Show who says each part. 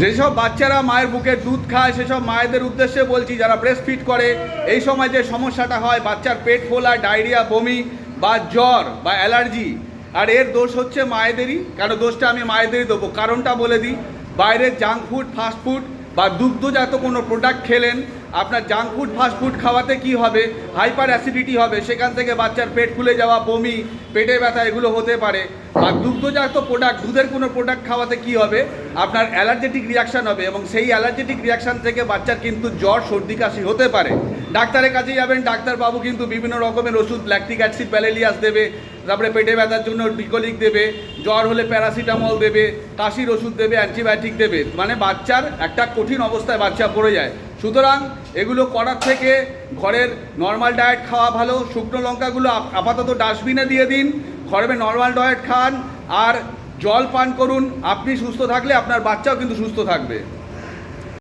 Speaker 1: যেসব বাচ্চারা মায়ের বুকের দুধ খায় সেসব মায়েদের উদ্দেশ্যে বলছি, যারা ব্রেস্ট ফিড করে, এই সময় যে সমস্যাটা হয় বাচ্চার পেট ফোলা, ডায়রিয়া, বমি বা জ্বর বা অ্যালার্জি, আর এর দোষ হচ্ছে মায়েদেরই। কারণ দোষটা আমি মায়েদেরই দেবো। কারণটা বলে দিই, বাইরের জাঙ্ক ফুড, ফাস্ট ফুড বা দুগ্ধজাত কোনো প্রোডাক্ট খেলেন, আপনার জাঙ্ক ফুড ফাস্ট ফুড খাওয়াতে কি হবে, হাইপার অ্যাসিডিটি হবে, সেখান থেকে বাচ্চার পেট ফুলে যাওয়া, বমি, পেটে ব্যথা এগুলো হতে পারে। আর দুগ্ধজাত প্রোডাক্ট, দুধের কোনো প্রোডাক্ট খাওয়াতে কি হবে, আপনার অ্যালার্জেটিক রিয়াকশান হবে, এবং সেই অ্যালার্জেটিক রিয়াকশান থেকে বাচ্চার কিন্তু জ্বর, সর্দি, কাশি হতে পারে। ডাক্তারের কাছে যাবেন, ডাক্তারবাবু কিন্তু বিভিন্ন রকমের ওষুধ, ল্যাকটিক অ্যাসিড, প্যালেলিয়াস দেবে, তারপরে পেটে ব্যথার জন্য ডিকোলিক দেবে, জ্বর হলে প্যারাসিটামল দেবে, কাশির ওষুধ দেবে, অ্যান্টিবায়োটিক দেবে, মানে বাচ্চার একটা কঠিন অবস্থায় বাচ্চা পড়ে যায়। সুতরাং এগুলো করার থেকে ঘরের নর্মাল ডায়েট খাওয়া ভালো। শুকনো লঙ্কাগুলো আপাতত ডাস্টবিনে দিয়ে দিন, ঘরে নর্মাল ডায়েট খান আর জল পান করুন। আপনি সুস্থ থাকলে আপনার বাচ্চাও কিন্তু সুস্থ থাকবে।